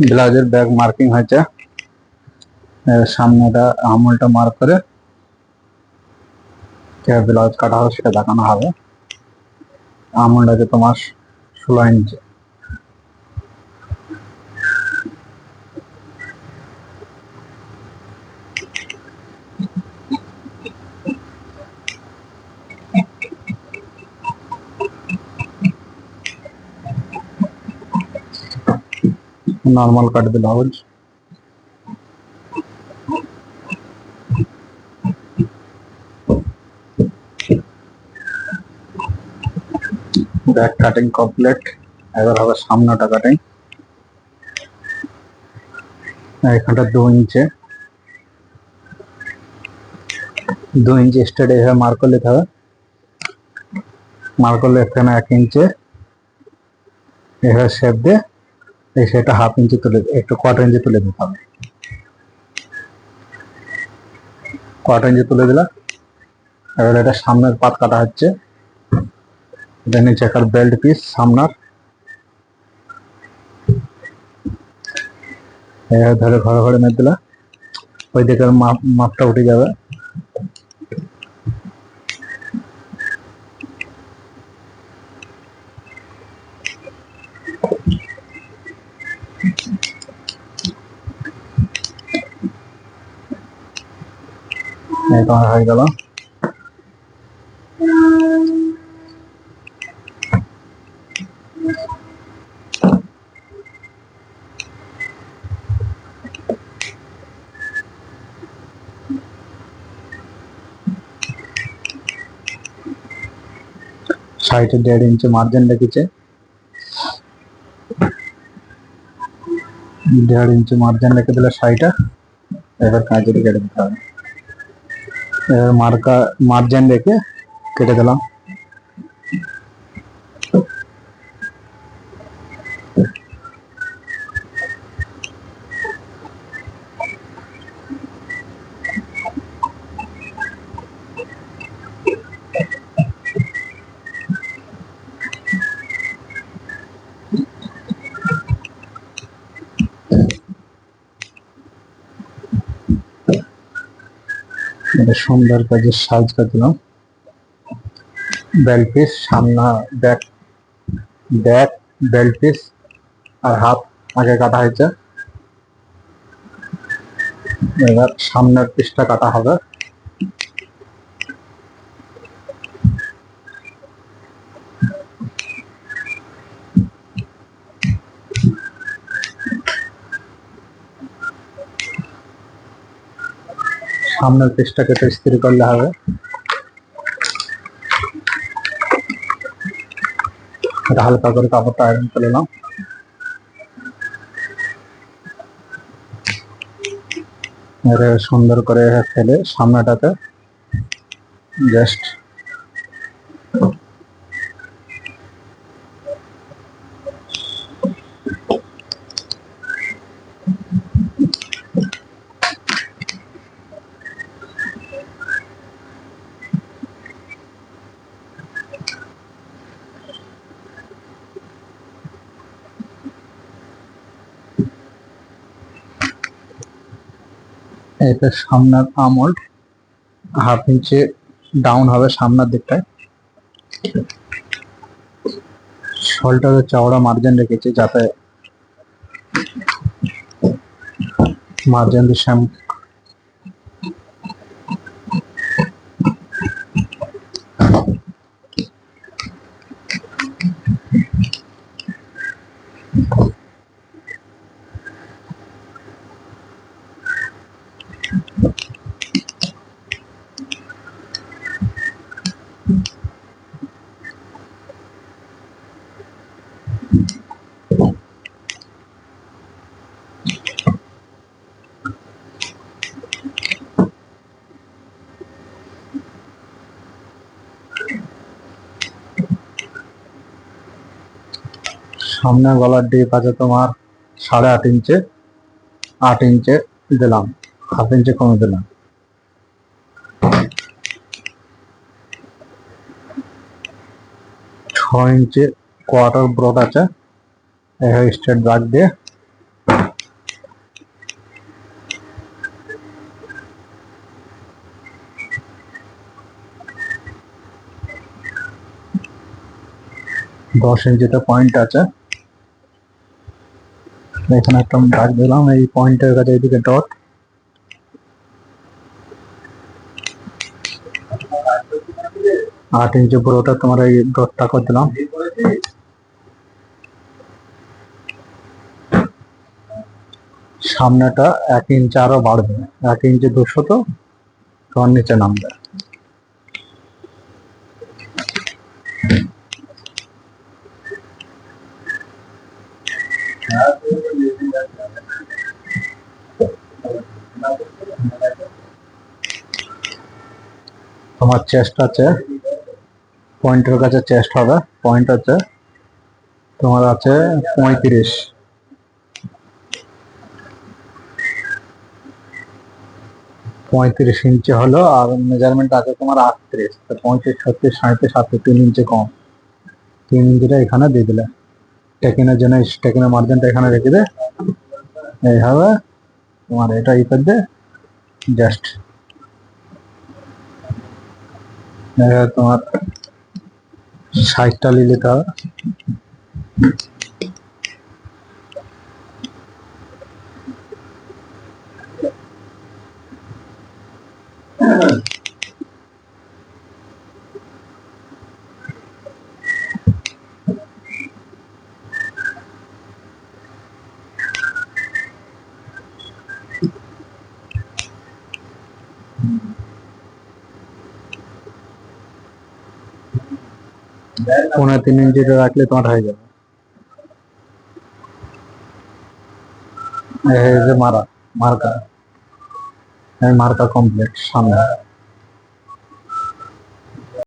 ব্লাউজের back marking হয়েছে, সামনেটা আমলটা মার্ক করে ব্লাউজ কাটা হবে সেটা দেখানো হবে। আমল আছে তোমার 16 inch. Normal cut blouse, back cutting complete. এবার হবে সামনেটা কাটিং। এখানটা 2 ইঞ্চি, 2 ইঞ্চি স্ট্রেট এভাবে মার্ক করে নিতে হবে। মার্ক করলে এখানে 1 ইঞ্চি এভাবে শেপ দিয়ে সেটা 1/2 ইঞ্চি তুলে, একটু 1/4 ইঞ্চি তুলে দিতে হবে। 1/4 ইঞ্চি তুলে দিলাম। এবার এটা সামনের পাত কাটা হচ্ছে। এটা নিচে একটা বেল্ট পিস সামনার, এভাবে ধরে ঘরে ঘরে মেরে দিলা, ওই দিকের মাপটা উঠে যাবে। এটা হয়ে গেল। সাইডে 1.5 ইঞ্চি মার্জিন রেখেছে, 1.5 ইঞ্চি মার্জিন রেখে দিলে সাইডে। এবার কাঁচি দিয়ে কেটে দিতে হবে। এবার মার্জিন রেখে কেটে দিলাম। এটা সুন্দর কাজের সাইজ করে দিলাম। বেল্ট পিস সামনা ব্যাক, বেল্ট পিস আর হাফ আগে কাটা হয়েছে। এবার সামনের পিসটা কাটা হবে। সামনের পিসটা কেটে ইস্ত্রি করলে হবে। এটা হালকা করে কাপড়টা আয়রন করে নিলাম। সুন্দর করে ফেলে সামনেটাতে জাস্ট এটা সামনের আমল 1/2 ইঞ্চি ডাউন হবে সামনের দিকটায়। শোল্ডারের চওড়া মার্জিন রেখেছি যাতে মার্জিন দিয়ে সামনে গলার ডিপ আছে তোমার 8.5 ইঞ্চি, 8 ইঞ্চি দিলাম, 1/2 ইঞ্চি কমে দিলাম। 6 ইঞ্চি কোয়ার্টার ব্রড আছে, স্ট্রেট দাগ দিয়ে 10 ইঞ্চিতে পয়েন্ট আছে। এখানে একটা দাগ দিলাম, এই পয়েন্টের কাছে এইদিকে ডট। 8 ইঞ্চি পুরোটা তোমার এই ডটটা করে দিলাম। সামনেটা 1 ইঞ্চি আরো বাড়বে, 1 ইঞ্চি 200 তো তোমার নিচে নামবে। তোমার চেস্ট আছে, পয়েন্টের কাছে চেস্ট হবে, পয়েন্ট আছে তোমার আছে 35। 35 ইঞ্চি হলো, আর মেজারমেন্ট আছে তোমার 38। 35, 36, 37, 38, 3 ইঞ্চি কম। 3 ইঞ্চিটা এখানে দিয়ে দিলে, টেকিনের জন্য টেকিনের মার্জিনটা এখানে রেখে দে। এইভাবে তোমার এটা ই করে দে, জাস্ট তোমার সাইডটা নিয়ে নিতে হবে। পৌনে 3 ইঞ্চিটা রাখলে তোমার হয়ে যাবে। এই যে মার্কা কমপ্লিট সামনে।